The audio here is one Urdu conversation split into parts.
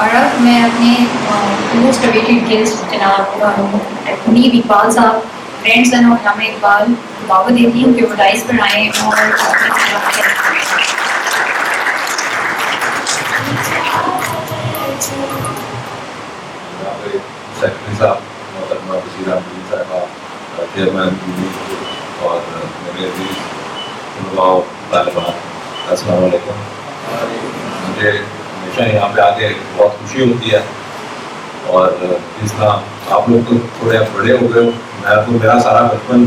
اور اب میں اپنے موسٹ اویٹڈ گیسٹ جناب منیب اقبال صاحب گرینڈ سن آف علامہ اقبال دعوت دیتی ہوں کہ وہ ڈائز پر آئیں اور سیکرٹری صاحب محترمہ بشیرہ مجید صاحبہ چیئرمین اور میرے عزیز طلباء طالبات السلام علیکم. مجھے ہمیشہ یہاں پہ آ کے بہت خوشی ہوتی ہے اور جس طرح آپ لوگ تو تھوڑے بڑے ہو گئے ہو، میرا سارا بچپن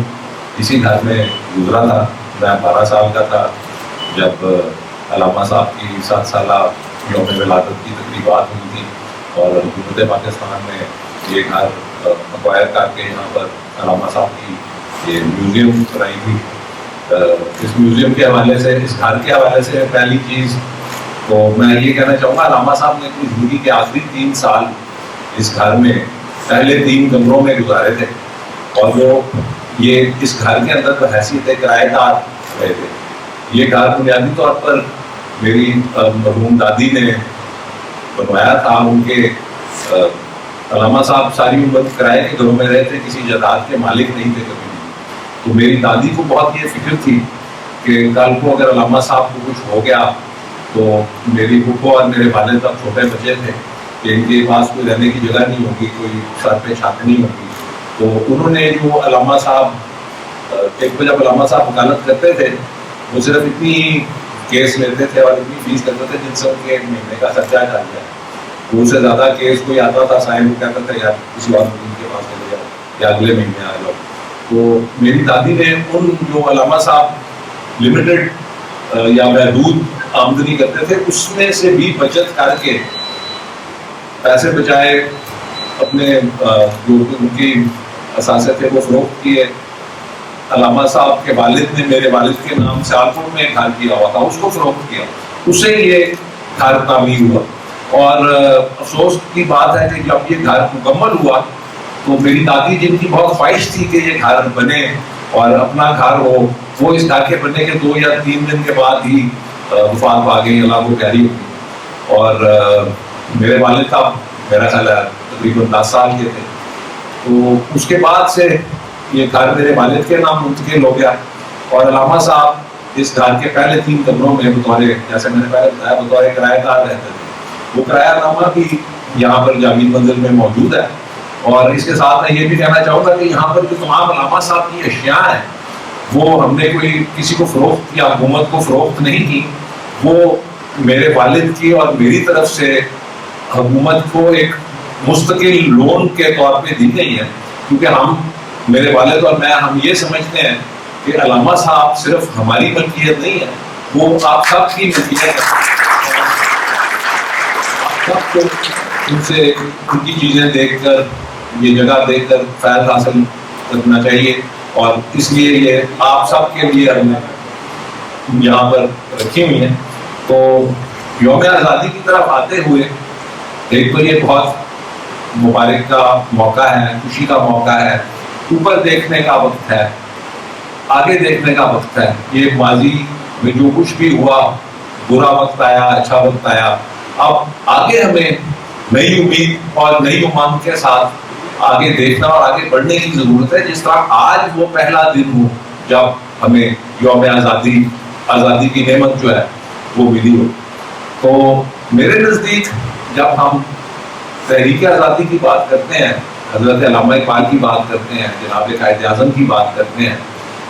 اسی گھر میں گزرا تھا. میں 12 سال کا تھا جب علامہ صاحب کی 7 سالہ یوم ولادت کی تقریبات ہوئی تھی اور حکومت پاکستان میں یہ گھر اکوائر کر کے یہاں پر علامہ صاحب کی یہ میوزیم بنائی تھی. اس میوزیم کے حوالے سے، اس گھر کے حوالے سے پہلی چیز تو میں یہ کہنا چاہوں گا، علامہ صاحب نے اپنی زندگی کے آخری 3 سال اس گھر میں پہلے 3 کمروں میں گزارے تھے اور وہ یہ اس گھر کے اندر بحیثیت کرایہ دار رہے تھے. یہ گھر بنیادی طور پر میری مرحوم دادی نے بنوایا تھا. ان کے علامہ صاحب ساری عمر کرائے کے گھروں میں رہے تھے، کسی جائیداد کے مالک نہیں تھے کبھی بھی. تو میری دادی کو بہت یہ فکر تھی کہ کل کو اگر علامہ صاحب کو کچھ ہو گیا تو میری پھوپھو اور میرے والد تب چھوٹے بچے تھے کہ ان کے پاس کوئی رہنے کی جگہ نہیں ہوگی، کوئی سر پہ چھت نہیں ہوگی. تو انہوں نے جو علامہ صاحب ایک جب علامہ صاحب وکالت کرتے تھے وہ صرف اتنی کیس لیتے تھے اور اتنی فیس لیتے تھے جن سے ان کے مہینے کا خرچہ چل جائے. اس سے زیادہ کیس کوئی آتا تھا سائن وہ کہتا تھا یار کسی اور وکیل کے پاس چلے جاؤ یا اگلے مہینے آ جاؤ. تو میری دادی نے ان جو علامہ صاحب لمیٹڈ یا محدود آمدنی کرتے تھے اس میں سے بھی بچت کر کے پیسے بچائے، اپنے جو ان کی اثاثے تھے وہ فروخت کیے. علامہ صاحب کے والد نے میرے والد کے نام سیالکوٹ میں ایک گھر کیا ہوا تھا، اس کو فروخت کیا، اس سے یہ گھر تعمیر ہوا. اور افسوس کی بات ہے کہ جب یہ گھر مکمل ہوا تو میری دادی جن کی بہت خواہش تھی کہ یہ گھر بنے اور اپنا گھر ہو، وہ اس گھر کے بننے کے 2 یا 3 دن کے بعد ہی وفات پا گئی، اللہ کو پیاری ہوئی. اور میرے والد صاحب میرا خیال ہے تقریباً 10 سال کے تھے. تو اس کے بعد سے یہ گھر میرے والد کے نام منتقل ہو گیا اور علامہ صاحب اس گھر کے پہلے 3 کمروں میں بطور، جیسے میں نے پہلے بتایا، بطور کرایہ دار رہتے تھے. وہ کرایہ نامہ بھی یہاں پر جامع منزل میں موجود ہے. اور اس کے ساتھ میں یہ بھی کہنا چاہوں گا کہ یہاں پر جو تمام علامہ صاحب کی اشیاء ہیں وہ ہم نے کوئی کسی کو فروخت یا حکومت کو فروخت نہیں کی، وہ میرے والد کی اور میری طرف سے حکومت کو ایک مستقل لون کے طور پہ دی گئی ہیں. کیونکہ ہم، میرے والد اور میں، ہم یہ سمجھتے ہیں کہ علامہ صاحب صرف ہماری ملکیت نہیں ہے، وہ آپ سب کی ملکیت ہے. سب کو ان سے ان کی چیزیں دیکھ کر، یہ جگہ دیکھ کر فیض حاصل کرنا چاہیے. اور اس لیے یہ آپ سب کے لیے ہم نے یہاں پر رکھی ہوئی ہیں. تو یوم آزادی کی طرف آتے ہوئے ایک تو یہ بہت مبارک کا موقع ہے، خوشی کا موقع ہے، اوپر دیکھنے کا وقت ہے، آگے دیکھنے کا وقت ہے. یہ ماضی میں جو کچھ بھی ہوا، برا وقت آیا، اچھا وقت آیا، اب آگے ہمیں نئی امید اور نئی امنگ کے ساتھ آگے دیکھنا اور آگے بڑھنے کی ضرورت ہے. جس طرح آج وہ پہلا دن ہو جب ہمیں یوم آزادی کی نعمت جو ہے وہ ملی ہو. تو میرے نزدیک جب ہم تحریک آزادی کی بات کرتے ہیں، حضرت علامہ اقبال کی بات کرتے ہیں، جناب قائد اعظم کی بات کرتے ہیں،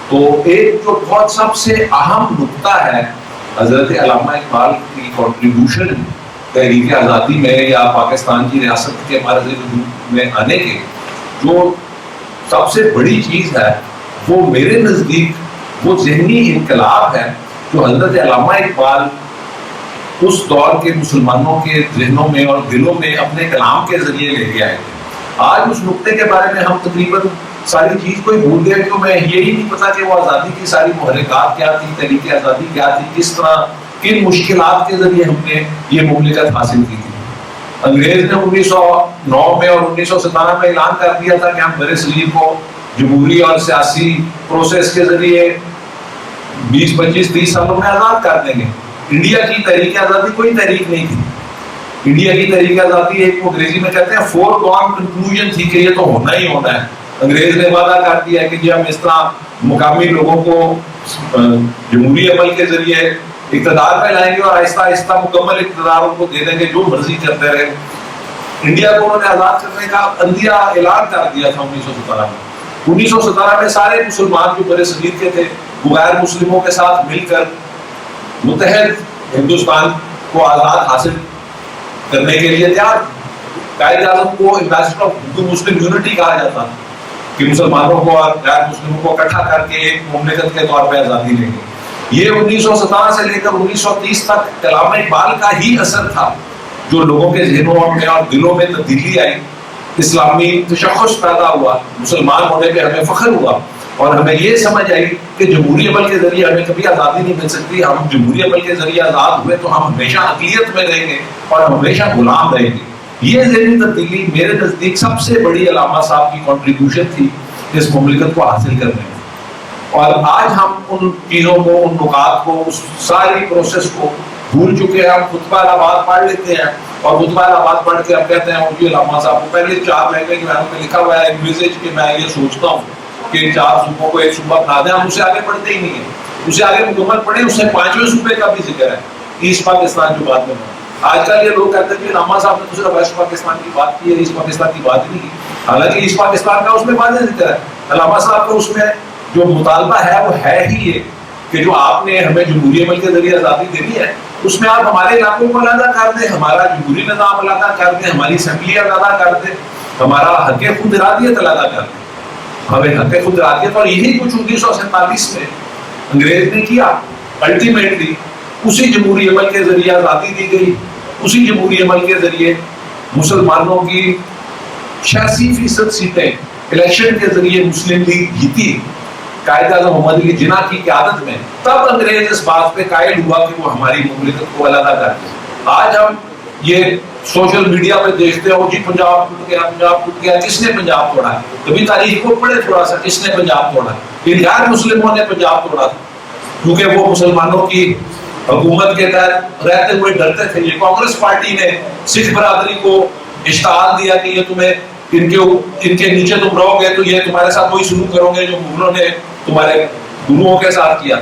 تو ایک جو بہت سب سے اہم نقطہ ہے حضرت علامہ اقبال کی کنٹریبیوشن تحریک آزادی میں یا پاکستان کی ریاست کے مرز وجود میں آنے کے، جو سب سے بڑی چیز ہے وہ میرے نزدیک وہ ذہنی انقلاب ہے جو حضرت علامہ اقبال اس دور کے مسلمانوں کے ذہنوں میں اور دلوں میں اپنے کلام کے ذریعے لے کے آئے تھے. آج اس نقطے کے بارے میں ہم تقریباً ساری چیز کو ہی بھول گئے، تو میں یہی نہیں پتا کہ وہ آزادی کی ساری محرکات کیا تھی، تحریک آزادی کیا تھی، کس طرح، کن مشکلات کے ذریعے ہم نے یہ مملکت حاصل کی تھی. انگریز نے 1909 میں اور 1917 میں اعلان کر دیا تھا کہ ہم بر صغیر کو جمہوری اور سیاسی پروسیس کے ذریعے 20 25 30 سالوں میں آزاد کر دیں گے. انڈیا کی تحریک آزادی کوئی تحریک نہیں تھی. انڈیا کی تحریک آزادی ایک انگریزی میں کہتے ہیں فورگون کنکلوژن تھی کہ یہ تو ہونا ہی ہونا ہے. انگریز نے وعدہ کر دیا کہ ہم اس طرح مقامی لوگوں کو جمہوری عمل کے ذریعے اقتدار میں لائیں گے اور آہستہ آہستہ مکمل اقتدار ان کو دے دیں گے جو مرضی کرتے رہے. انڈیا کو انہوں نے آزاد کرنے کا عندیہ اعلان کر دیا تھا 1917 میں. 1917 میں سارے مسلمان جو بر صغیر کے تھے وہ غیر مسلموں کے ساتھ مل کر متحد ہندوستان کو آزاد حاصل کرنے کے لیے تیار. قائد اعظم کو ambassador of Hindu Muslim unity کہا جاتا ہے کہ مسلمانوں کو اور غیر مسلموں کو اکٹھا کر کے ایک مملکت کے طور پہ آزادی لیں گے. یہ 1917 سے لے کر 1930 تک علامہ اقبال کا ہی اثر تھا جو لوگوں کے ذہنوں میں اور دلوں میں تبدیلی آئی. اسلامی تشخص پیدا ہوا, مسلمان ہونے پہ ہمیں فخر ہوا اور ہمیں یہ سمجھ آئی کہ جمہوری عمل کے ذریعے ہمیں کبھی آزادی نہیں مل سکتی. ہم جمہوری عمل کے ذریعے آزاد ہوئے تو ہم ہمیشہ اقلیت میں رہیں گے اور ہمیشہ غلام رہیں گے. یہ ذہنی تبدیلی میرے نزدیک سب سے بڑی علامہ صاحب کی کنٹریبیوشن تھی اس مملکت کو حاصل کرنے میں. اور آج ہم ان چیزوں کو, ان نکات کو, اس ساری پروسیس کو بھول چکے ہیں. ہم خطبہ الہباد پڑھ لیتے ہیں اور خطبہ الہباد پڑھ کے ہم کہتے ہیں کہ علامہ صاحب کو پہلے 4 مہینے کے میں لکھا ہوا ہے انگریزی کہ میں یہ سوچتا ہوں کہ 4 صوبوں کو ایک صوبہ بنا دیں. ہم اسے آگے پڑھتے ہی نہیں ہیں, اسے آگے مکمل پڑھیں. اس سے 5ویں صوبے کا بھی ذکر ہے, ایسٹ پاکستان جو بعد میں بنا. آج کل یہ لوگ کہتے ہیں کہ علامہ صاحب نے صرف ویسٹ پاکستان کی بات کی ہے, ایسٹ پاکستان کی بات نہیں کی. حالانکہ ایسٹ پاکستان کا اس میں واضح ذکر ہے. علامہ صاحب کا اس میں جو مطالبہ ہے وہ ہے ہی یہ کہ جو آپ نے ہمیں جمہوری عمل کے ذریعے آزادی دینی ہے اس میں آپ ہمارے علاقوں کو علیحدہ کر دیں, ہمارا جمہوری نظام علیحدہ کر دیں, ہماری اسمبلی علیحدہ کر دیں, ہمارا حق خود ارادیت علیحدہ کر دیں. ہمیں حق خود ارادیت, اور یہی کچھ 1947 میں انگریز نے کیا. الٹیمیٹلی اسی جمہوری عمل کے ذریعے آزادی دی گئی. اسی جمہوری عمل کے ذریعے مسلمانوں کی 86% سیٹیں الیکشن کے ذریعے مسلم لیگ جیتی قائد اعظم محمد علی جناح کی قیادت میں. تب انگریز اس بات پہ قائل ہوا کہ وہ ہماری مملکت کو علیحدہ کر دے. آج ہم یہ سوشل میڈیا پہ دیکھتے ہو جی پنجاب ٹوٹ گیا, پنجاب ٹوٹ گیا. کس نے پنجاب توڑا؟ کبھی تاریخ کو پڑھے تھوڑا سا, کس نے پنجاب توڑا؟ ان غیر مسلموں نے پنجاب توڑا تھا کیونکہ وہ مسلمانوں کی حکومت کے تحت رہتے ہوئے ڈرتے تھے. یہ کانگریس پارٹی نے سکھ برادری کو اشتہار دیا کہ یہ تمہیں ان کے نیچے تم رہو گے تو یہ تمہارے ساتھ وہی سلوک کرو گے جو مغلوں نے تمہارے گروؤں کے ساتھ کیا.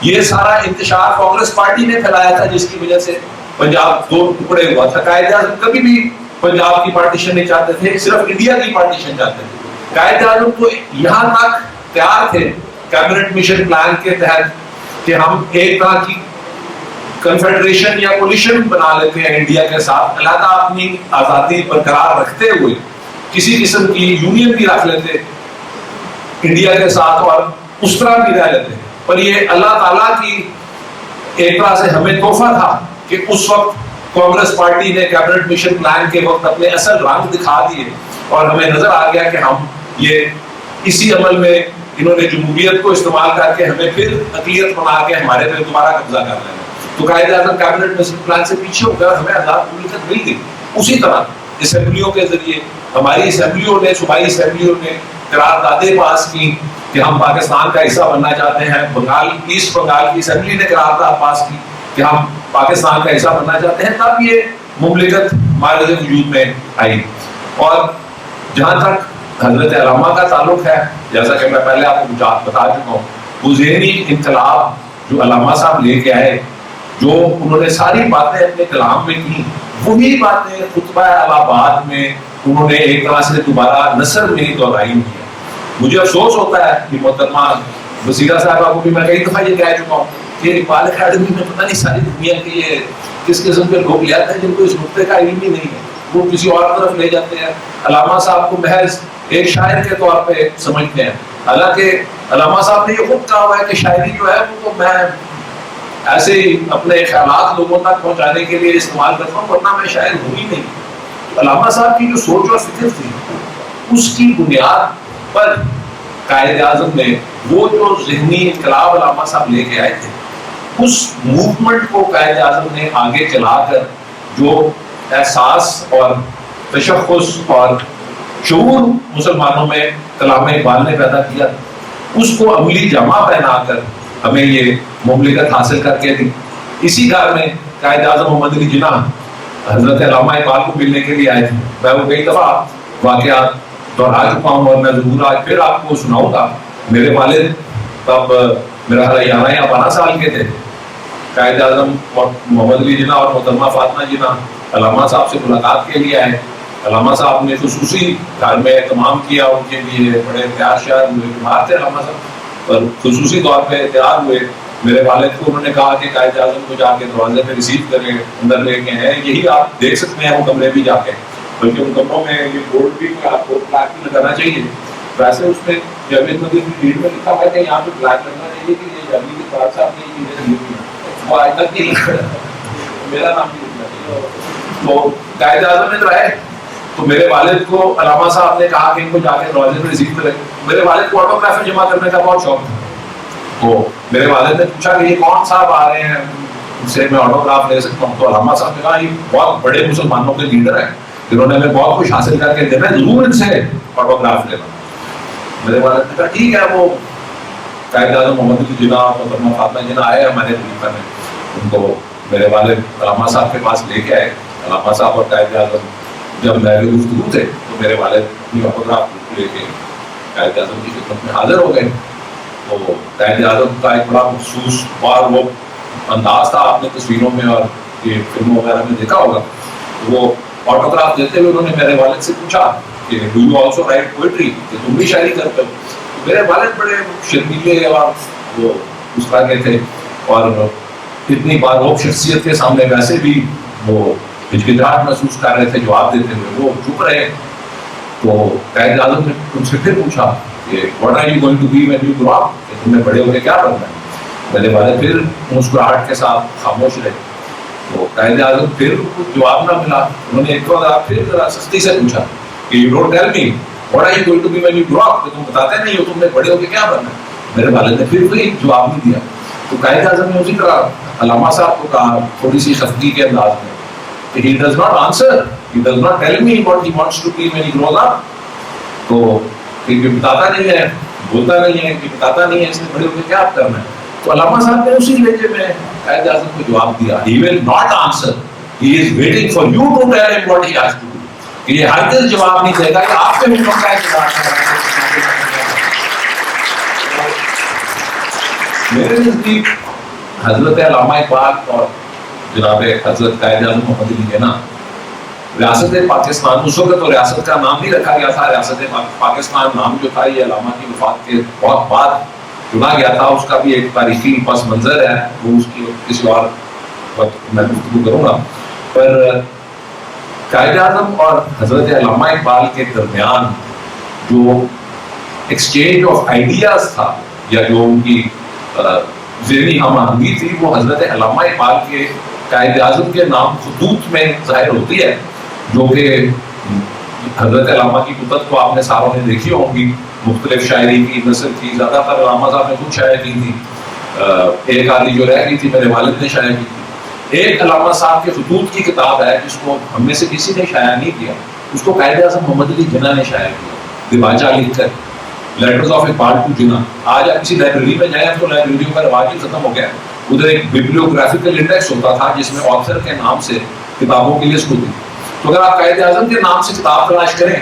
یہ سارا انتشار کانگریس پارٹی نے پھیلایا تھا جس کی وجہ سے پنجاب 2 ٹکڑے ہوا تھا. قائد اعظم کبھی بھی پنجاب کی پارٹیشن نہیں چاہتے تھے, صرف انڈیا کی پارٹیشن چاہتے تھے. قائد اعظم تو یہاں تک تیار تھے کیبنٹ مشن پلان کے تحت کہ ہم ایک طرح کی کنفیڈریشن یا کولیشن بنا لیتے ہیں انڈیا کے ساتھ, علیحدہ اپنی آزادی برقرار رکھتے ہوئے کسی قسم کی یونین بھی رکھ لیتے انڈیا کے ساتھ اور اس طرح بھی رہ لیتے. پر یہ اللہ تعالیٰ کی ایک طرح سے ہمیں تحفہ تھا کہ اس وقت کانگریس پارٹی نے کیبنٹ مشن پلان کے وقت اپنے اصل رنگ دکھا دیے اور ہمیں نظر آ گیا کہ ہم یہ اسی عمل میں انہوں نے جمہوریت کو استعمال کر کے ہمیں پھر اقلیت بنا کے ہمارے پہ دوبارہ قبضہ کر لینا. تو Quaid Azam cabinet mission plan سے پیچھے ہو کر ہمیں آزاد مملکت مل گئی. اسی طرح اسمبلیوں کے ذریعے ہماری اسمبلیوں نے, صوبائی اسمبلیوں نے قراردادیں پاس کی کہ ہم پاکستان کا حصہ بننا چاہتے ہیں. بنگال, ایسٹ بنگال کی اسمبلی نے قرارداد پاس کی کہ ہم پاکستان کا حصہ بننا چاہتے ہیں. تب یہ مملکت معرض وجود میں آئی. اور جہاں تک حضرت علامہ کا تعلق ہے, جیسا کہ میں پہلے آپ کو بتا چکا ہوں, وہ ذہنی انقلاب جو علامہ صاحب لے کے آئے, جو انہوں نے ساری باتیں اپنے کلام میں کی, وہی باتیں خطبہ الہباد میں انہوں نے ایک طرح سے دوبارہ نثر میں دہرائی ہوئی ہے. مجھے افسوس ہوتا ہے کہ محترمہ وسیلہ صاحبہ کو بھی میں کئی دفعہ یہ کہہ چکا ہوں کہ اقبال اکیڈمی میں پتہ نہیں ساری دنیا کے یہ کس قسم کے لوگ لے آتے ہیں جن کو اس نقطے کا علم ہی نہیں ہے, وہ کسی اور طرف لے جاتے ہیں. علامہ صاحب کو محض ایک شاعر کے طور پہ سمجھتے ہیں, حالانکہ علامہ صاحب نے یہ خود کہا ہوا ہے کہ شاعری جو ہے وہ تو میں ایسے ہی اپنے خیالات لوگوں تک پہنچانے کے لیے استعمال کرتا ہوں, ورنہ میں شاعر ہوں ہی نہیں. علامہ صاحب کی جو سوچ اور فکر تھی اس کی بنیاد پر قائد اعظم نے وہ جو ذہنی انقلاب علامہ صاحب لے کے آئے تھے, اس موومنٹ کو قائد اعظم نے آگے چلا کر جو احساس اور تشخص اور شعور مسلمانوں میں علامہ اقبال نے پیدا کیا, اس کو عملی جامہ پہنا کر ہمیں یہ مملکت حاصل کر کے دی. اسی گھر میں قائد اعظم محمد علی جناح حضرت علامہ اقبال کو ملنے کے لیے آئے تھے. میں وہ کئی دفعہ واقعات دہرا چکا ہوں اور میں ضرور آج پھر آپ کو سناؤں گا. میرے والد تب میرا 11 یا 12 سال کے تھے. قائد اعظم محمد علی جناح اور محترمہ فاطمہ جناح علامہ صاحب سے ملاقات کے لیے آئے. علامہ صاحب نے خصوصی گھر میں اہتمام کیا ان کے لیے, بڑے تیار شیار ہوئے, بیمار تھے علامہ صاحب پر خصوصی طور پہ تیار ہوئے. میرے والد کو انہوں نے کہا کہ قائد اعظم کو جا کے دروازے پہ ریسیو کریں, اندر لے کے ہیں, یہی آپ دیکھ سکتے ہیں وہ کمرے بھی جا کے, بلکہ ان کمروں میں یہ بورڈ بھی آپ کو بلیک بھی لگانا چاہیے. ویسے اس میں جاوید مدین کی ریڈ میں لکھا ہوا ہے کہ یہاں پہ بلیک لگنا چاہیے کہ یہ جاوید اقبال صاحب نے یہ چیزیں لکھی ہیں, وہ آج تک نہیں میرا نام بھی لکھنا چاہیے. تو قائد اعظم نے جو ہے تو میرے والد کو علامہ صاحب نے کہا کہ ان کو جا کے دروازے پہ ریسیو کریں. میرے والد کو آٹوگرافی جمع کرنے کا بہت شوق تھا. تو میرے والد نے پوچھا کہ یہ کون صاحب آ رہے ہیں ان سے میں آٹوگراف لے سکتا ہوں. تو علامہ صاحب نے کہا یہ بہت بڑے مسلمانوں کے لیڈر ہیں جنہوں نے ہمیں بہت کچھ حاصل کر کے دینا, ضرور ان سے آٹوگراف لینا. میرے والد نے کہا ٹھیک ہے. وہ قائد اعظم محمد علی جناح اور محترمہ فاطمہ جناح آئے ہمارے خلیفہ میں, ان کو میرے والد علامہ صاحب کے پاس لے کے آئے. علامہ صاحب اور قائد اعظم جب میرے گفتگو تھے تو میرے والد اپنی آٹوگراف لے کے قائد اعظم کی خدمت میں حاضر ہو گئے. تو قائد اعظم کا ایک بڑا مخصوص اور وہ انداز تھا, آپ نے تصویروں میں اور یہ فلموں وغیرہ میں دیکھا ہوگا. وہ آٹوگراف دیتے ہوئے انہوں نے میرے والد سے پوچھا کہ do you also right poetry, کہ تم بھی شاعری کرتے ہو. میرے والد بڑے شرمیلے اور وہ اس طرح کے تھے اور اتنی باروق شخصیت کے سامنے ویسے بھی وہ ہچکچاہٹ محسوس کر رہے تھے جواب دیتے ہوئے, وہ چپ رہے. تو قائد اعظم نے ان سے پھر پوچھا کہ what are you going to be when you grow up, کہ تم نے بڑے ہو کے کیا بننا ہے. میرے والد پھر مسکراہٹ کے ساتھ خاموش رہے. تو قائد اعظم پھر کچھ جواب نہ ملا. انہوں نے ایک بار پھر ذرا سختی سے پوچھا کہ you don't tell me what are you going to be when you grow up, کہ تم بتاتے نہیں ہو تم نے بڑے ہو کے کیا بننا ہے. میرے والد نے پھر کوئی جواب نہیں دیا. تو قائد اعظم نے اسی طرح علامہ صاحب کو کہا تھوڑی سی خفگی کے انداز میں کہ he does not answer, he does not tell me what he wants to be when he grows up. تو کیونکہ بتاتا نہیں ہے, بولتا نہیں ہے, کہ بتاتا نہیں ہے اس نے بڑے ہو کے کیا کرنا ہے. تو علامہ صاحب نے اسی لہجے میں قائد اعظم کو جواب دیا, he will not answer, he is waiting for you to tell him what he has to do. کہ یہ ہرگز جواب نہیں دے گا کہ آپ کے حکم کا انتظار کر رہا ہے. میرے نزدیک حضرت علامہ اقبال اور جناب حضرت قائد اعظم محمد علی جناح ریاست پاکستان, اس وقت تو ریاست کا نام نہیں رکھا گیا تھا, ریاست پاکستان نام جو تھا یہ علامہ کی وفات کے بہت بعد چنا گیا تھا. اس کا بھی ایک تاریخی پس منظر ہے, وہ اس کی کسی اور وقت میں گفتگو کروں گا. پر قائد اعظم اور حضرت علامہ اقبال کے درمیان جو ایکسچینج آف آئیڈیاز تھا یا جو ان کی ذہنی ہم آہنگی تھی, وہ حضرت علامہ اقبال کے قائد اعظم کے نام خطوط میں ظاہر ہوتی ہے, جو کہ حضرت علامہ کی کتب کو آپ نے ساروں نے دیکھی ہوں گی, مختلف شاعری کی نثر کی. زیادہ تر علامہ صاحب نے خود شاعری کی تھی, ایک آدھی جو رہ گئی تھی میرے والد نے شاعری کی تھی. ایک علامہ صاحب کے خطوط کی کتاب ہے جس کو ہم میں سے کسی نے شائع نہیں کیا, اس کو قائد اعظم محمد علی جناح نے شائع کیا, دیباچہ لکھ کر, لیٹرز آف اقبال ٹو جناح. آج آپ کسی لائبریری میں جائیں تو لائبریریوں کا رواج ہی ختم ہو گیا. ادھر ایک ببلیوگرافیکل انڈیکس ہوتا تھا جس میں آتھر کے نام سے کتابوں کی لسٹ ہوتی. تو اگر آپ قائد اعظم کے نام سے کتاب تلاش کریں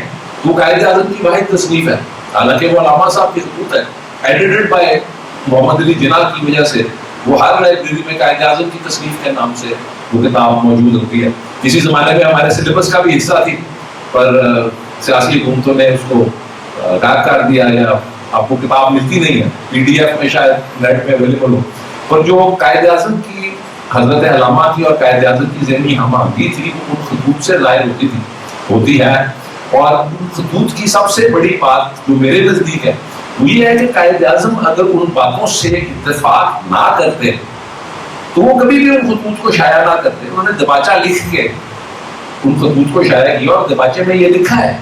تو وہ قائد اعظم کی واحد تصنیف ہے, حالانکہ وہ علامہ صاحب کی خطوط ہے, ایڈیٹڈ بائی محمد علی جناح کی وجہ سے وہ ہر لائبریری میں قائد اعظم کی تصنیف کے نام سے وہ کتاب موجود ہوتی ہے. کسی زمانے میں ہمارے سلیبس کا بھی حصہ تھی, پر سیاسی حکومتوں نے اس کو غائب کر دیا یا آپ کو کتاب ملتی نہیں ہے, پی ڈی ایف میں شاید نیٹ میں اویلیبل ہو. پر جو قائد اعظم کی حضرت علامہ کی اور قائد اعظم کی ذہنی ہم آہنگی تھی وہ ان خطوط سے ظاہر ہوتی ہے. اور ان خطوط کی سب سے بڑی بات جو میرے نزدیک ہے وہ یہ ہے کہ قائد اعظم اگر ان باتوں سے اتفاق نہ کرتے تو وہ کبھی بھی ان خطوط کو شائع نہ کرتے. انہوں نے دیباچہ لکھ کے ان خطوط کو شائع کیا, اور دیباچے میں یہ لکھا ہے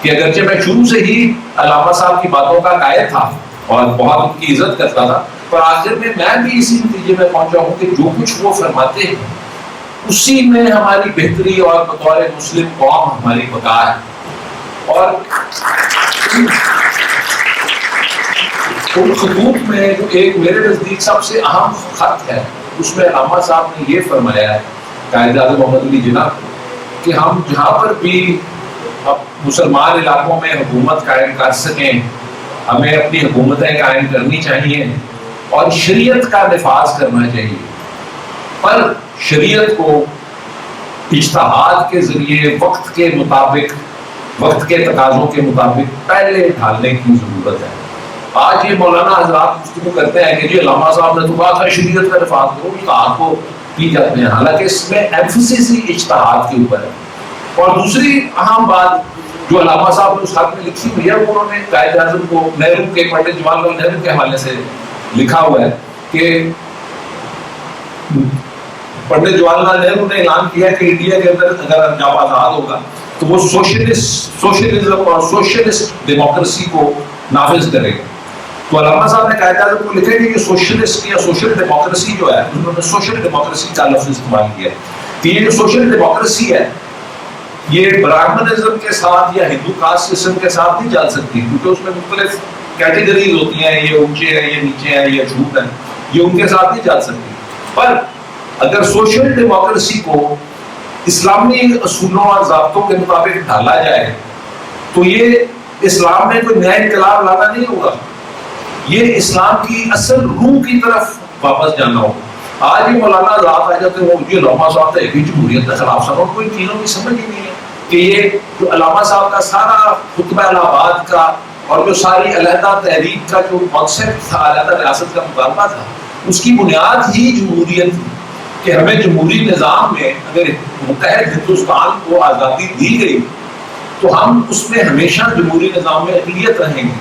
کہ اگرچہ میں شروع سے ہی علامہ صاحب کی باتوں کا قائل تھا اور بہت ان کی عزت کرتا تھا, پر آخر میں بھی اسی نتیجے میں پہنچا ہوں کہ جو کچھ وہ فرماتے ہیں اسی میں ہماری بہتری اور بطور مسلم قوم ہماری بقا ہے. اور ان خطوط میں جو ایک میرے نزدیک سب سے اہم خط ہے اس میں علامہ صاحب نے یہ فرمایا ہے قائد اعظم محمد علی جناح کہ ہم جہاں پر بھی مسلمان علاقوں میں حکومت قائم کر سکیں ہمیں اپنی حکومتیں قائم کرنی چاہیے اور شریعت کا نفاذ کرنا چاہیے، پر شریعت کو اجتہاد کے ذریعے وقت کے مطابق، وقت کے تقاضوں کے مطابق پہلے ڈھالنے کی ضرورت ہے۔ آج یہ مولانا حضرات گفتگو کرتے ہیں کہ جی علامہ صاحب نے تو کہا تھا شریعت کا نفاذ کرو، اجتہاد کو کی جاتے ہیں، حالانکہ اس میں ایمفسس ہی اجتہاد کے اوپر ہے۔ اور دوسری اہم بات جو علامہ صاحب نے اس خط میں لکھی ہوئی ہے وہ انہوں نے قائد اعظم کو نہرو کے، پنڈت جواہر لال نہرو کے حوالے سے لکھا ہوا ہے کہ پنڈت جواہر لال نہرو نے اعلان کیا کہ انڈیا کے اندر اگر جب آزاد ہوگا تو وہ سوشلزم اور سوشلسٹ ڈیموکریسی کو نافذ کرے گا۔ تو علامہ صاحب نے قائد اعظم کو لکھا کہ یہ سوشلسٹ یا سوشل ڈیموکریسی جو ہے، انہوں نے سوشل ڈیموکریسی کا لفظ استعمال کیا کہ یہ جو سوشل ڈیموکریسی ہے یہ برہمنزم کے ساتھ یا ہندو کاسٹ سسٹم کے ساتھ نہیں چل سکتی، کیونکہ اس میں مختلف کیٹیگریز ہوتی ہیں، یہ اونچے ہیں، یہ نیچے ہیں، یہ چھوٹ ہیں، یہ ان کے ساتھ نہیں چل سکتی۔ پر اگر سوشل ڈیموکریسی کو اسلامی اصولوں اور ضابطوں کے مطابق ڈھالا جائے تو یہ اسلام میں کوئی نیا انقلاب لانا نہیں ہوگا، یہ اسلام کی اصل روح کی طرف واپس جانا ہوگا۔ آج یہ مولانا آزاد آ جاتے ہیں، وہ یہ علامہ صاحب تو ایک ہی جمہوریت کے خلاف سن، اور کوئی چیزوں کی سمجھ ہی نہیں ہے کہ یہ جو علامہ صاحب کا سارا خطبہ الہ آباد کا اور جو ساری علیحدہ تحریک کا جو کانسیپٹ تھا، علیحدہ ریاست کا مطالبہ تھا، اس کی بنیاد ہی جمہوریت تھی کہ ہمیں جمہوری نظام میں اگر متحد ہندوستان کو آزادی دی گئی تو ہم اس میں ہمیشہ جمہوری نظام میں اقلیت رہیں گے،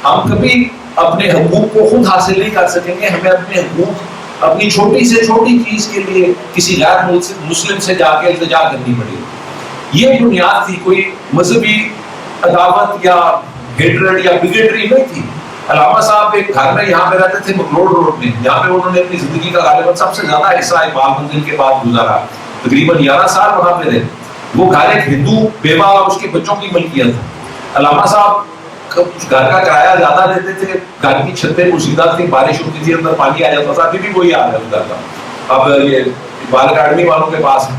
ہم کبھی اپنے حقوق کو خود حاصل نہیں کر سکیں گے، ہمیں اپنے حقوق اپنی چھوٹی سے چھوٹی چیز کے لیے کسی غیر مسلم سے جا کے التجا کرنی پڑے گی۔ یہ بنیاد تھی، کوئی مذہبی عداوت یا ہیٹرڈ یا بگیٹری نہیں تھی۔ علامہ صاحب ایک گھر میں یہاں پہ رہتے تھے مکروڑ روڈ میں، جہاں پہ انہوں نے اپنی زندگی کا غالباً سب سے زیادہ حصہ اقبال منزل کے بعد گزارا، تقریباً 11 سال وہاں پہ رہے۔ وہ گھر ایک ہندو بیوہ اور اس کے بچوں کی ملکیت تھا۔ علامہ صاحب گھر کا کرایہ زیادہ دیتے تھے، گھر کی چھتیں پوشیدہ تھی، بارش ہوتی تھی اندر پانی آ جاتا تھا، ابھی بھی وہی حال ہے اس گھر کا۔ اب یہ اقبال اکیڈمی والوں کے پاس ہے۔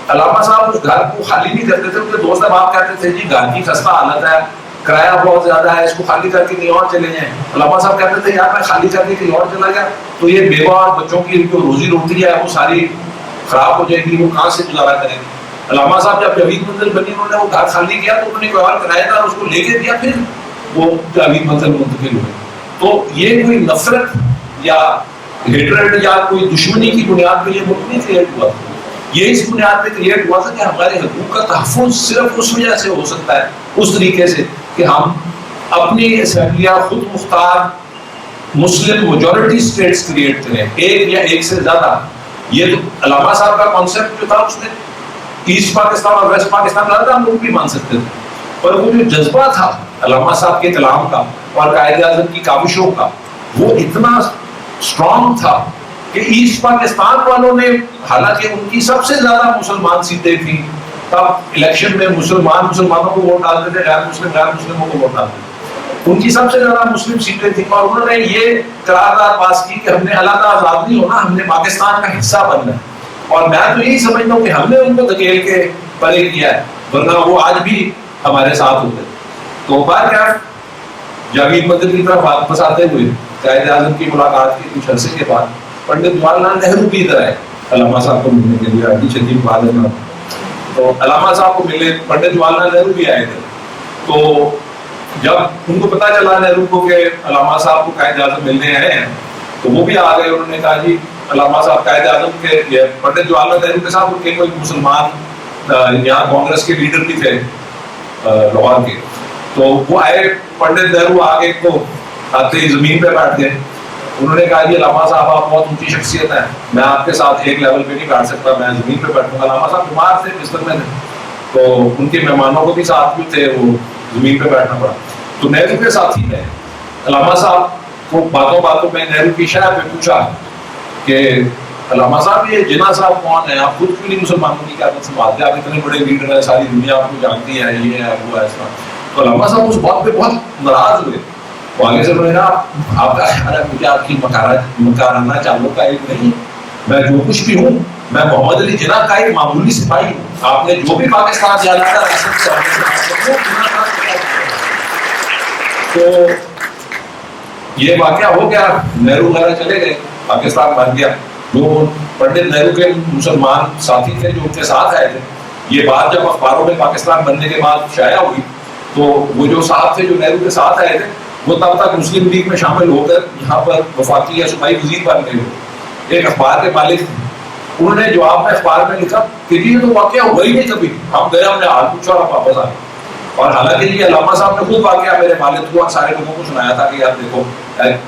علامہ صاحب اس گھر کو خالی نہیں کرتے تھے، ان کے دوست احباب کہتے تھے جی گھر کی خستہ حالت ہے، کرایہ بہت زیادہ ہے، اس کو خالی کر کے کہیں اور چلے جائیں۔ علامہ صاحب کہتے تھے یار میں خالی کر کے کہیں اور چلا گیا تو یہ بیوہ اور بچوں کی جو روزی روٹی ہے وہ ساری خراب ہو جائے گی، وہ کہاں سے گزارا کریں گے۔ علامہ صاحب جب جاوید منزل بنی انہوں نے وہ گھر خالی کیا تو انہوں نے کوئی اور کرایہ دار اس کو لے کے دیا، پھر وہ جاوید منزل منتقل ہوئے۔ تو یہ کوئی نفرت یا ہیٹرڈ یا کوئی دشمنی کی بنیاد پہ یہ ملک نہیں کریٹ ہوا تھا، یہ اس بنیاد پہ کریٹ ہوا تھا کہ ہمارے حقوق کا تحفظ صرف اس وجہ سے ہو سکتا ہے، اس طریقے سے کہ ہم اپنی اسمبلیاں خود مختار مسلم میجورٹی اسٹیٹس کریٹ کریں، ایک یا ایک سے زیادہ۔ یہ تو علامہ صاحب کا کانسیپٹ جو تھا اس میں ایسٹ پاکستان اور ویسٹ پاکستان زیادہ ہم لوگ بھی مان سکتے تھے، پر وہ جو جذبہ تھا علامہ صاحب کے کلام کا اور قائد اعظم کی کاوشوں کا وہ اتنا اسٹرانگ تھا کہ ایسٹ پاکستان والوں نے، حالانکہ ان کی سب سے زیادہ مسلمان سیٹیں تھیں، تب الیکشن میں مسلمانوں کو ووٹ ڈالتے تھے، غیر مسلموں کو ووٹ ڈالتے تھے، ان کی سب سے زیادہ مسلم سیٹیں تھیں، اور انہوں نے یہ قرارداد پاس کی کہ ہم نے علیحدہ آزاد نہیں ہونا، ہم نے پاکستان کا حصہ بننا ہے۔ اور میں تو یہی سمجھتا ہوں کہ ہم نے ان کو دھکیل کے پرے کیا ہے، ورنہ وہ آج بھی ہمارے ساتھ ہوتے۔ تو بار کیا جاوید منزل کی طرف واپس آتے ہوئے قائد اعظم کی ملاقات کے کچھ عرصے کے بعد پنڈت جواہر لال نہرو بھی ادھر آئے علامہ صاحب کو ملنے کے لیے، آدھی چھٹی بعد میں تو علامہ صاحب کو ملے، پنڈت جواہر لال نہرو بھی آئے تھے۔ تو جب ان کو پتہ چلا نہرو کو کہ علامہ صاحب کو قائد اعظم ملنے آئے ہیں تو وہ بھی آ گئے، انہوں نے کہا جی علامہ صاحب قائد اعظم کے پنڈت جواہر لال نہرو کے ساتھ ان کے کوئی مسلمان یہاں کانگریس کے لیڈر بھی تھے لاہور کے، تو وہ آئے، پنڈت نہرو آگے کو آتے ہی زمین پہ بیٹھ گئے۔ انہوں نے کہا جی علامہ صاحب آپ بہت اونچی شخصیت ہیں، میں آپ کے ساتھ ایک لیول پہ نہیں بیٹھ سکتا، میں زمین پہ بیٹھوں گا۔ علامہ صاحب بیمار تھے، بستر میں تھے، تو ان کے مہمانوں کو بھی ساتھ بھی تھے، وہ زمین پہ بیٹھنا پڑا۔ تو نہرو کے ساتھی نے علامہ صاحب کو باتوں باتوں میں نہرو کی شرح پہ پوچھا کہ علامہ صاحب یہ جناح صاحب کون ہیں، آپ خود کیوں نہیں مسلمانوں کی قیادت سنبھالتے، آپ اتنے بڑے لیڈر ہیں، ساری دنیا آپ کو جانتی ہے، یہ ہے وہ ہے ایسا۔ تو علامہ صاحب اس بات پہ بہت ناراض ہوئے، وہ آگے سے انہوں نے کہا آپ کا خیال ہے مجھے آپ کی مکارانہ چالوں کا علم نہیں، میں جو کچھ بھی ہوں میں محمد علی جناح کا ایک معمولی سپاہی ہوں. آپ نے جو بھی پاکستان جانا تھا تو یہ واقعہ ہو گیا. نہرو وغیرہ چلے گئے, پاکستان بن گیا. جو پنڈت نہرو کے مسلمان ساتھی تھے جو ان کے ساتھ آئے تھے, یہ بات جب اخباروں میں پاکستان بننے کے بعد شائع ہوئی تو وہ جو صاحب تھے جو نہرو کے ساتھ آئے تھے وہ تب تک مسلم لیگ میں شامل ہو کر یہاں پر وفاقی یا صوبائی وزیر بن گئے. ایک اخبار کے مالک تھے, انہوں نے جواب میں اخبار میں لکھا کہ یہ تو واقعہ ہوا ہی نہیں کبھی, ہم گئے ہم نے حال پوچھا اور واپس آئے. اور حالانکہ یہ علامہ صاحب نے خود واقعہ میرے والد کو اور سارے لوگوں کو سنایا تھا کہ یار دیکھو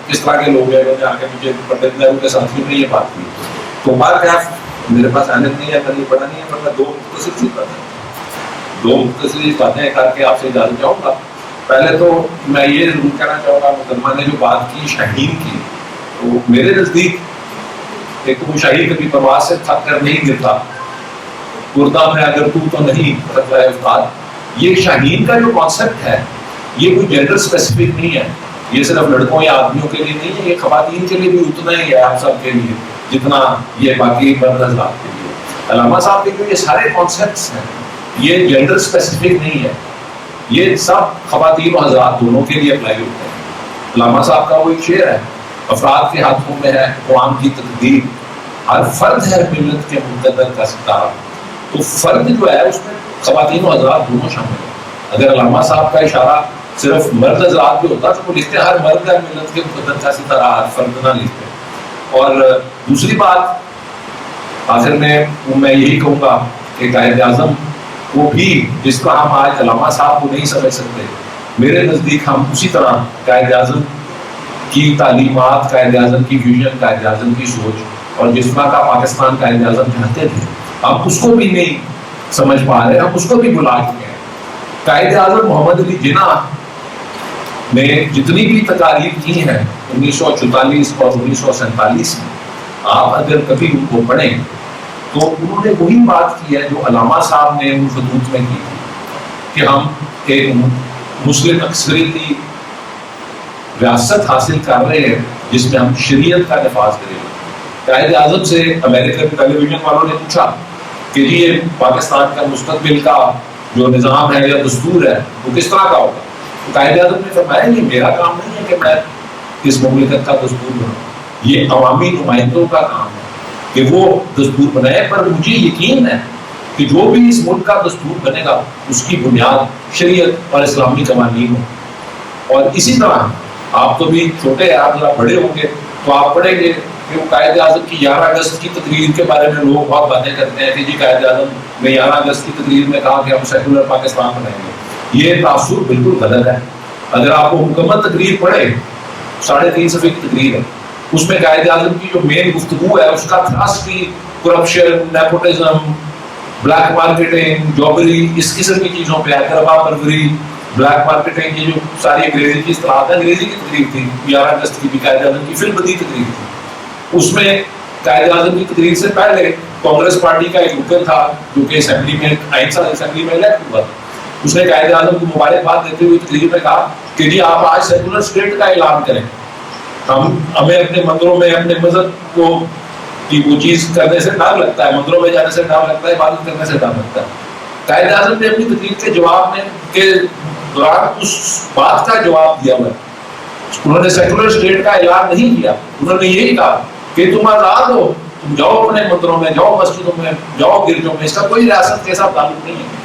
کس طرح کے لوگ ہیں, آگے پیچھے پنڈت نہرو کے ساتھیوں نے یہ بات کی. تو بات کیا, میرے پاس آنت نہیں ہے, میں پڑھا نہیں ہے, پر میں دو مختصر باتیں کر کے آپ سے اجازت چاہوں گا. پہلے تو میں یہ ضرور کہنا چاہوں گا, محترمہ نے جو بات کی شاہین کی, تو میرے نزدیک ایک تو شاہین کبھی پرواز سے تھک کر نہیں گرتا, کردہ میں اگر تو نہیں استاد. یہ شاہین کا جو کانسیپٹ ہے یہ کوئی جینڈر اسپیسیفک نہیں ہے, یہ صرف لڑکوں یا آدمیوں کے لیے نہیں ہے, یہ خواتین کے لیے بھی اتنا ہی ہے آپ سب کے لیے جتنا یہ باقی مرد حضرات کے لیے. علامہ صاحب کے جو یہ سارے کانسیپٹس ہیں یہ جینڈر اسپیسیفک نہیں ہے, یہ سب خواتین و حضرات دونوں کے لیے اپلائی ہوتے ہیں. علامہ صاحب کا وہ ایک شعر ہے, افراد کے ہاتھوں میں ہے قوام کی تقدیر, ہر فرد ہے ملت کے مقدر کا ستارہ. تو فرد جو ہے اس میں خواتین و حضرات دونوں شامل ہیں. اگر علامہ صاحب کا اشارہ صرف مرد حضرات پہ ہوتا تو وہ لکھتے ہر مرد ہے ملت کے مقدر کا ستارہ, ہر فرد نہ لکھتے. اور دوسری بات آخر میں یہی کہوں گا کہ قائد اعظم کو بھی جس طرح ہم آج علامہ صاحب کو نہیں سمجھ سکتے, میرے نزدیک ہم اسی طرح قائد اعظم کی تعلیمات, قائد اعظم کی ویژن, قائد اعظم کی سوچ اور جس طرح کا پاکستان قائد اعظم چاہتے تھے ہم اس کو بھی نہیں سمجھ پا رہے, ہم اس کو بھی بلا چکے ہیں. قائد اعظم محمد علی جناح نے جتنی بھی تقاریر کی ہیں 1944 اور 1947 میں, آپ اگر کبھی ان کو پڑھیں تو انہوں نے وہی بات کی ہے جو علامہ صاحب نے ان خطوط میں کی تھی کہ ہم ایک مسلم اکثریتی ریاست حاصل کر رہے ہیں جس میں ہم شریعت کا نفاذ کریں گے. قائد اعظم سے امریکن ٹیلی ویژن والوں نے پوچھا کہ یہ پاکستان کا مستقبل کا جو نظام ہے یا دستور ہے وہ کس طرح کا ہوگا. قائد اعظم نے فرمایا یہ میرا کام نہیں ہے کہ میں اس مملکت کا دستور بناؤں, یہ عوامی نمائندوں کا کام ہے کہ وہ دستور بنائے. پر مجھے یقین ہے کہ جو بھی اس ملک کا دستور بنے گا اس کی بنیاد شریعت اور اسلامی قوانین ہو. اور اسی طرح آپ تو بھی چھوٹے ہیں, آپ ذرا بڑے ہوں گے تو آپ پڑھیں گے کہ وہ قائد اعظم کی 11 اگست کی تقریر کے بارے میں لوگ بہت باتیں کرتے ہیں کہ جی قائد اعظم نے 11 اگست کی تقریر میں کہا کہ ہم سیکولر پاکستان بنائیں گے. یہ تاثر بالکل غلط ہے. اگر آپ کو مکمل تقریر پڑھے 3.5 صفحے کی تقریر ہے, اس میں قائد اعظم کی جو مین گفتگو ہے اس کا تھرسٹ بھی کرپشن, نیپوٹزم, بلیک مارکیٹنگ, جابری, اس قسم کی چیزوں پہ ہے, گربا پروری, بلیک مارکیٹنگ, یہ جو ساری انگریزی کی اصطلاحات ہیں, انگریزی کی تقریر تھی. 11 اگست کی بھی قائد اعظم کی فلم بدی تقریر تھی. اس میں قائد اعظم کی تقریر سے پہلے کانگریس پارٹی کا ایک رکن تھا جو کہ اسمبلی میں اسمبلی میں الیکٹ ہوا. اس نے قائد اعظم کو مبارکباد دیتے ہوئے تقریر میں کہا کہ جی آپ آج سیکولر اسٹیٹ کا اعلان کریں, ہمیں اپنے مندروں میں اپنے مذہب کو کی وہ چیز کرنے سے ڈر لگتا ہے, مندروں میں جانے سے ڈر لگتا ہے, عبادت کرنے سے ڈر لگتا ہے. قائد اعظم نے اپنی تقریر کے جواب میں کے دوران اس بات کا جواب دیا ہوا ہے. انہوں نے سیکولر اسٹیٹ کا اعلان نہیں کیا, انہوں نے یہی کہا کہ تم آزاد ہو, تم جاؤ اپنے مندروں میں, جاؤ مسجدوں میں, جاؤ گرجوں میں, اس کا کوئی ریاست کے ساتھ تعلق نہیں ہے.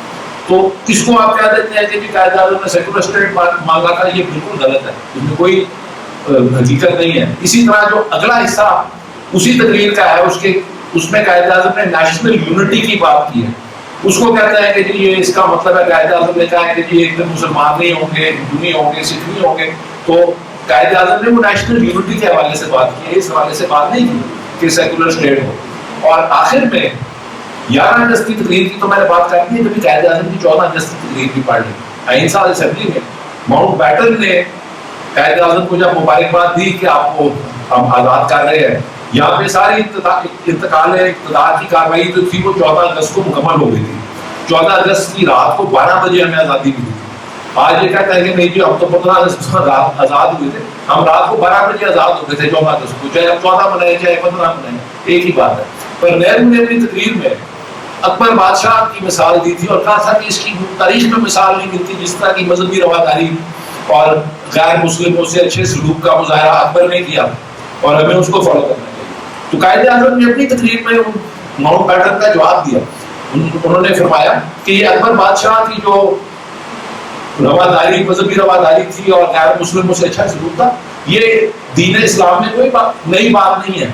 تو اس کو آپ کہہ دیتے ہیں کہ قائد اعظم نے سیکولر اسٹیٹ مانگا تھا, یہ بالکل غلط ہے, اس میں کوئی حقیقت نہیں ہے. اسی طرح جو اگلا حصہ اسی تقریر کا ہے اس میں قائد اعظم نے نیشنل یونٹی کی بات کی ہے. اس کو کہتے ہیں کہ جی یہ اس کا مطلب ہے, قائد اعظم نے کہا ہے کہ جی ایک دن مسلمان نہیں ہوں گے, ہندو نہیں ہوں گے, سکھ نہیں ہوں گے. تو قائد اعظم نے وہ نیشنل یونٹی کے حوالے سے بات کی ہے, اس حوالے سے بات نہیں کی کہ سیکولر اسٹیٹ ہو. اور آخر میں 11 اگست کی تقریر کی تو میں نے بات کرنی ہے, کبھی قائد اعظم کی 14 اگست کی تقریر بھی پڑھ لی. اہنسا اسمبلی میں ماؤنٹ بیٹن نے قائد اعظم کو جب مبارکباد دی کہ آپ کو ہم آزاد کر رہے ہیں, یہاں پہ ساری انتقال اقتدار کی کاروائی جو تھی وہ 14 اگست کو مکمل ہو گئی تھی. 14 اگست کی رات کو 12 بجے ہمیں آزادی ملی تھی. آج یہ کہتا ہے کہ نہیں جی ہم تو 15 اگست رات آزاد ہوئے تھے, ہم رات کو 12 بجے آزاد ہو گئے تھے 14 اگست کو, چاہے ہم 14 منائے چاہے 15 منائے, ایک ہی بات ہے. پر نہرو نے اپنی تقریر میں اکبر بادشاہ کی مثال دی تھی اور کہا تھا کہ اس کی تاریخ میں مثال نہیں ملتی جس طرح کی مذہبی رواداری اور غیر مسلموں سے اچھے سلوک کا مظاہرہ اکبر نے کیا اور ہمیں اس کو فالو کرنا چاہیے. تو قائد اعظم نے اپنی تقریر میں ماؤنٹ بیٹن کا جواب دیا. انہوں نے فرمایا کہ یہ اکبر بادشاہ کی جو رواداری مذہبی رواداری تھی اور غیر مسلموں سے اچھا سلوک تھا یہ دین اسلام میں کوئی نئی بات نہیں ہے.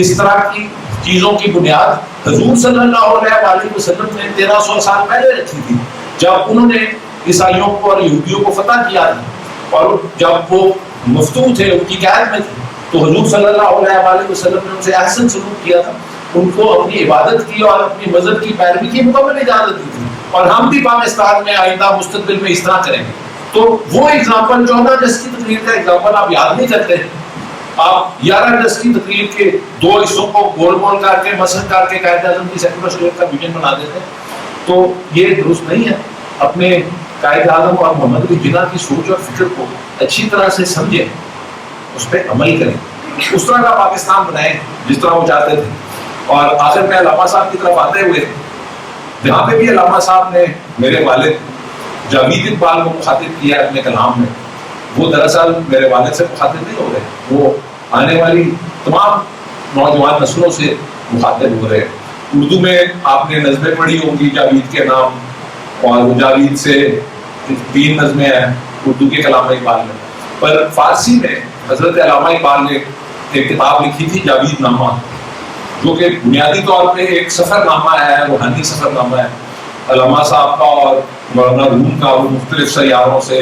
اس طرح کی چیزوں کی بنیاد حضور صلی اللہ علیہ وسلم نے 1300 سال پہلے رکھی تھی جب انہوں نے عیسائیوں کو اور یہودیوں کو فتح کیا تھا اور جب وہ مفتو تھے ان کی قید میں تھے تو حضور صلی اللہ علیہ وسلم نے ان سے احسن سلوک کیا تھا, ان کو اپنی عبادت کی اور اپنی مذہب کی پیروی کی مکمل اجازت دی تھی اور ہم بھی پاکستان میں آئندہ مستقبل میں اس طرح کریں گے. تو وہ ایگزامپل 14 اگست کی تقریر کا ایگزامپل آپ یاد نہیں کرتے ہیں, آپ 11 اگست کی تقریر کے 2 حصوں کو گول گول کر کے مسل کر کے قائد اعظم کی سیکولر اسٹیٹ کا ویژن بنا دیتے ہیں. تو یہ درست نہیں ہے. اپنے قائد اعظم اور محمد علی جناح کی سوچ اور فکر کو اچھی طرح سے سمجھیں, اس پہ عمل کریں, اس طرح کا پاکستان بنائیں جس طرح وہ چاہتے تھے. اور آخر میں علامہ صاحب کی طرف آتے ہوئے جہاں پہ بھی علامہ صاحب نے میرے والد جاوید اقبال کو مخاطب کیا ہے اپنے کلام میں, وہ دراصل میرے والد سے مخاطب نہیں ہو رہے, وہ آنے والی تمام نوجوان نسلوں سے مخاطب ہو رہے ہیں. اردو میں آپ نے نظمیں پڑھی ہوں گی جاوید کے نام, اور وہ جاوید سے 3 نظمیں ہیں اردو کے کلام اقبال میں. پر فارسی میں حضرت علامہ اقبال نے ایک کتاب لکھی تھی جاوید نامہ, جو کہ بنیادی طور پہ ایک سفر نامہ ہے, روحانی سفر نامہ ہے علامہ صاحب کا اور مولانا روم کا. وہ مختلف سیاروں سے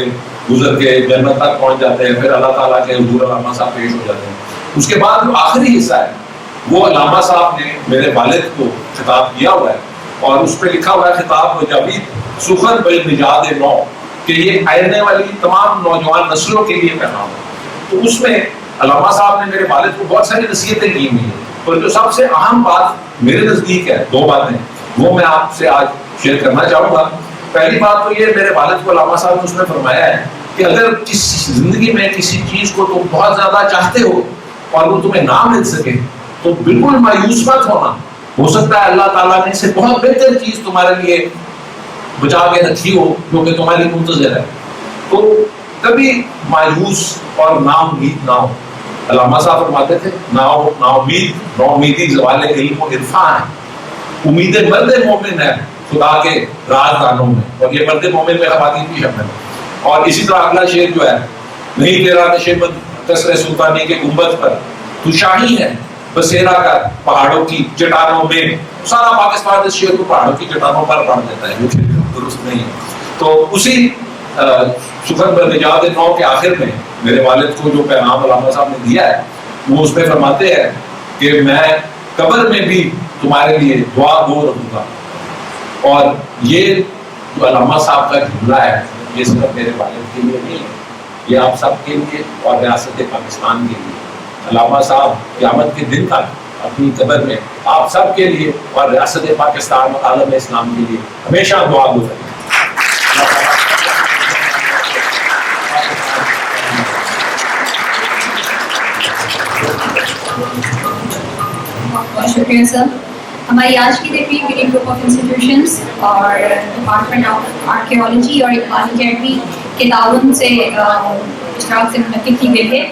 گزر کے جنت تک پہنچ جاتے ہیں, پھر اللہ تعالیٰ کے حضور علامہ صاحب پیش ہو جاتے ہیں. اس کے بعد جو آخری حصہ ہے وہ علامہ صاحب نے میرے والد کو خطاب کیا ہوا ہے اور اس پہ لکھا ہوا ہے خطاب جاوید سخن بالنجاد نو, کہ یہ آنے والی تمام نوجوان نسلوں کے لیے پیغام ہے. تو اس میں علامہ صاحب نے میرے والد کو بہت ساری نصیحتیں کی ہوئی ہیں, اور جو سب سے اہم بات میرے نزدیک ہے 2 باتیں وہ میں آپ سے آج شیئر کرنا چاہوں گا. پہلی بات تو یہ میرے والد کو علامہ صاحب نے اس میں فرمایا ہے کہ اگر کسی زندگی میں کسی چیز کو تم بہت زیادہ چاہتے ہو اور وہ تمہیں نہ مل سکے تو بالکل مایوس مت ہونا, ہو سکتا ہے اللہ تعالیٰ نے اسے بہت بہتر چیز تمہارے لیے بچا کے رکھی ہو جو کہ تمہاری منتظر ہے. تو کبھی مایوس اور نا امید نہ ہو. علامہ صاحب فرماتے تھے نا امیدی زوال علم و عرفان ہے, امید مرد مومن ہے خدا کے رازدانوں میں, اور یہ مرد مومن میں خواتین بھی شامل ہے. اور اسی طرح اگلا شعر جو ہے نہیں تیرا نشیمت کسر سلطانی کے گنبد پر تو شاہی ہے بسیرا کر پہاڑوں کی چٹانوں میں. سارا پاکستان اس شعر کو پہاڑوں کی چٹانوں پر پڑھ دیتا ہے, جو درست نہیں ہے. تو اسی سخن بالنجاد نو کے آخر میں میرے والد کو جو پیغام علامہ صاحب نے دیا ہے وہ اس میں فرماتے ہیں کہ میں قبر میں بھی تمہارے لیے دعا گو رہوں گا. اور یہ جو علامہ صاحب کا جملہ ہے یہ صرف میرے والد کے لیے نہیں ہے, یہ آپ سب کے لیے اور ریاست پاکستان کے لیے. علامہ صاحب قیامت کے دن تک اپنی قبر میں آپ سب کے لیے اور ریاست پاکستان اور عالم اسلام کے لیے ہمیشہ دعا گو رہیں گے. بہت شکریہ سر. ہماری آج کی تقریب میری گروپ آف انسٹیٹیوشنس اور ڈپارٹمنٹ آف آرکیالوجی اور اقبال اکیڈمی کے تعاون سے اشتراک سے منعقد کی گئی ہے.